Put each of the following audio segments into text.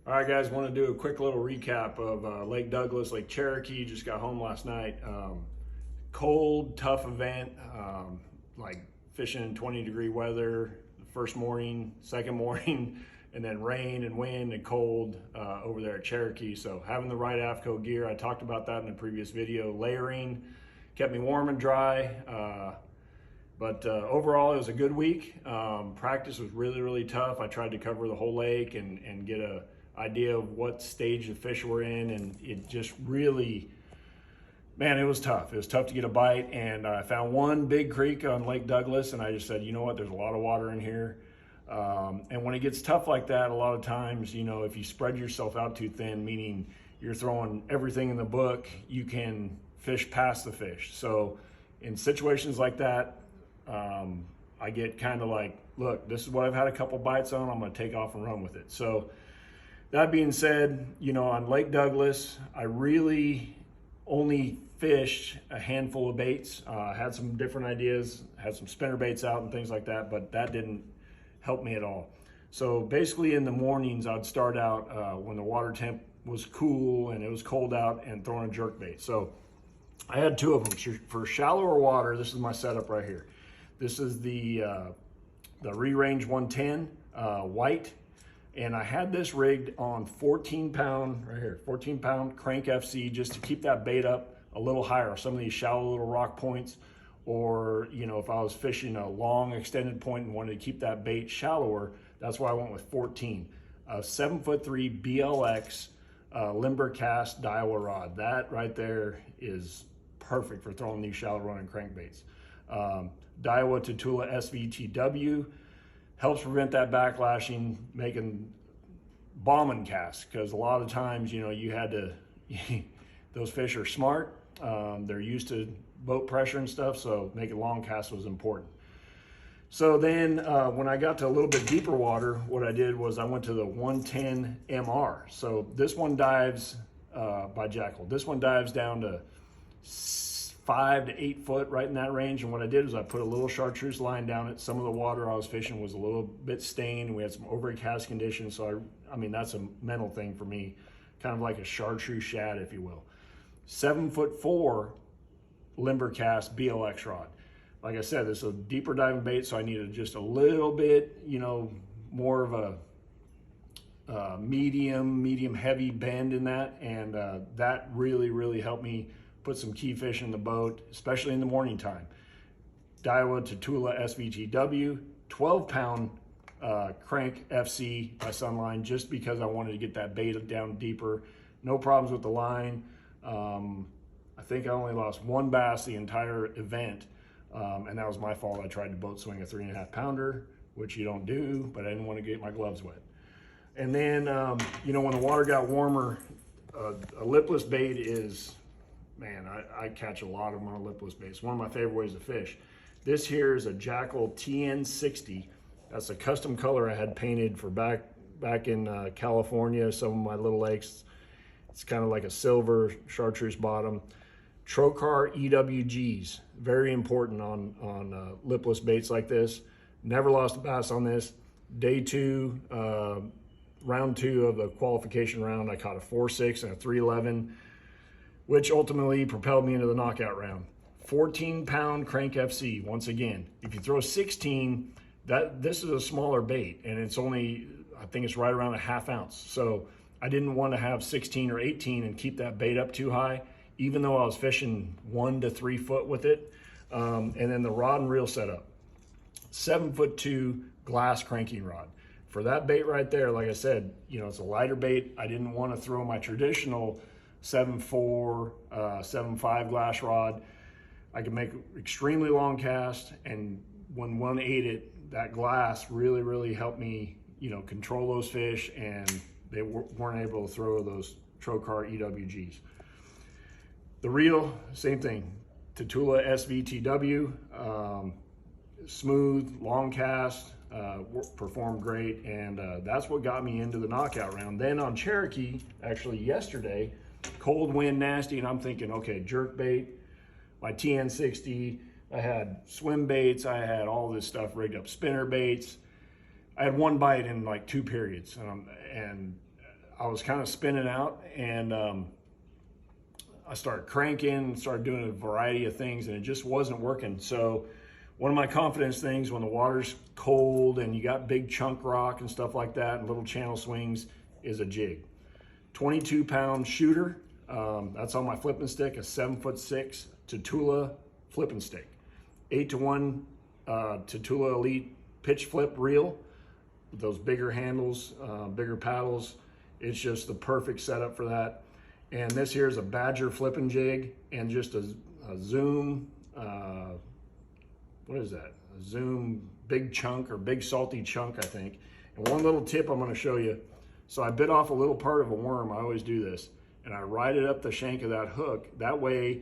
All right, guys, want to do a quick little recap of Lake Douglas, Lake Cherokee. Just got home last night. Cold, tough event, like fishing in 20-degree weather the first morning, second morning, and then rain and wind and cold over there at Cherokee. So having the right AFCO gear, I talked about that in the previous video. Layering kept me warm and dry. But overall, it was a good week. Practice was really tough. I tried to cover the whole lake and get a idea of what stage the fish were in, and it just really, man, it was tough. It was tough to get a bite, and I found one big creek on Lake Douglas, and I just said, you know what, there's a lot of water in here. And when it gets tough like that, a lot of times, you know, if you spread yourself out too thin, meaning you're throwing everything in the book, you can fish past the fish. So in situations like that, I get kind of like, look, this is what I've had a couple bites on, I'm gonna take off and run with it. So that being said, you know, on Lake Douglas, I really only fished a handful of baits. Had some different ideas, had some spinner baits out and things like that, but that didn't help me at all. So basically in the mornings, I'd start out when the water temp was cool and it was cold out and throwing a jerk bait. So I had two of them. For shallower water, this is my setup right here. This is the Rerange 110 white. And I had this rigged on 14-pound, right here, 14-pound crank FC, just to keep that bait up a little higher. Some of these shallow little rock points, or, you know, if I was fishing a long extended point and wanted to keep that bait shallower, that's why I went with 14. 7'3" BLX Limber Cast Daiwa Rod. That right there is perfect for throwing these shallow running crankbaits. Daiwa SVTW. Helps prevent that backlashing, making bombing casts, because a lot of times, you know, you had to, those fish are smart, they're used to boat pressure and stuff, so making long casts was important. So then when I got to a little bit deeper water, what I did was I went to the 110 MR. So this one dives by Jackall. This one dives down to 5 to 8 foot, right in that range. And what I did is I put a little Chartreuse line down it. Some of the water I was fishing was a little bit stained. We had some overcast conditions. So I mean, that's a mental thing for me, kind of like a Chartreuse shad, if you will. 7'4" Limber Cast BLX rod. Like I said, this is a deeper diving bait, so I needed just a little bit, you know, more of a medium heavy bend in that. And that really helped me put some key fish in the boat, especially in the morning time. Daiwa SVTW, 12-pound crank FC by Sunline, just because I wanted to get that bait down deeper. No problems with the line. I think I only lost one bass the entire event, and that was my fault. I tried to boat swing a 3.5 pounder, which you don't do, but I didn't want to get my gloves wet. And then, you know, when the water got warmer, a lipless bait is, man, I catch a lot of them on a lipless bait. It's one of my favorite ways to fish. This here is a Jackall TN60. That's a custom color I had painted for back in California, some of my little lakes. It's kind of like a silver Chartreuse bottom. Trokar EWGs, very important on lipless baits like this. Never lost a bass on this. Day two, round two of the qualification round, I caught a 4.6 and a 3.11. which ultimately propelled me into the knockout round. 14-pound crank FC, once again. If you throw 16, this is a smaller bait, and it's only, I think it's right around a ½ ounce. So I didn't want to have 16 or 18 and keep that bait up too high, even though I was fishing 1 to 3 foot with it. And then the rod and reel setup. 7'2" glass cranking rod. For that bait right there, like I said, you know, it's a lighter bait. I didn't want to throw my traditional 7'4", 7'5" glass rod. I could make extremely long cast, and when one ate it, that glass really helped me, you know, control those fish, and they weren't able to throw those Trokar EWGs. The reel, same thing. Tatula SVTW, smooth, long cast, performed great, and that's what got me into the knockout round. Then on Cherokee, actually yesterday, cold wind, nasty, and I'm thinking, okay, jerk bait, my TN60, I had swim baits, I had all this stuff rigged up, spinner baits. I had one bite in like 2 periods, and I was kind of spinning out, and I started cranking, started doing a variety of things, and it just wasn't working. So one of my confidence things when the water's cold and you got big chunk rock and stuff like that and little channel swings is a jig. 22-pound shooter, that's on my flipping stick, a 7'6" Tatula flipping stick. 8-to-1 Tatula Elite pitch flip reel with those bigger handles, bigger paddles. It's just the perfect setup for that. And this here is a Badger flipping jig and just a Zoom, what is that? A Zoom big chunk or big salty chunk, I think. And one little tip I'm gonna show you. So I bit off a little part of a worm, I always do this, and I ride it up the shank of that hook. That way,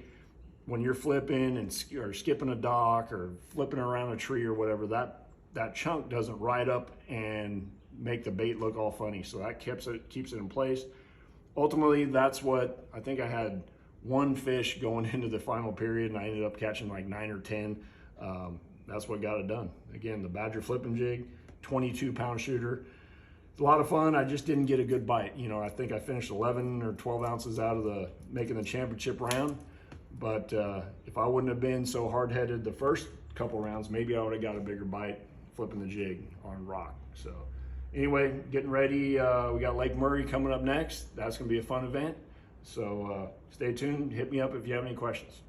when you're flipping or skipping a dock or flipping around a tree or whatever, that chunk doesn't ride up and make the bait look all funny. So that keeps it in place. Ultimately, that's what, I think I had one fish going into the final period, and I ended up catching like 9 or 10. That's what got it done. Again, the Badger flipping jig, 22-pound shooter. It's a lot of fun. I just didn't get a good bite. You know, I think I finished 11 or 12 ounces out of making the championship round. But if I wouldn't have been so hard-headed the first couple rounds, maybe I would have got a bigger bite flipping the jig on rock. So anyway, getting ready. We got Lake Murray coming up next. That's going to be a fun event. So stay tuned. Hit me up if you have any questions.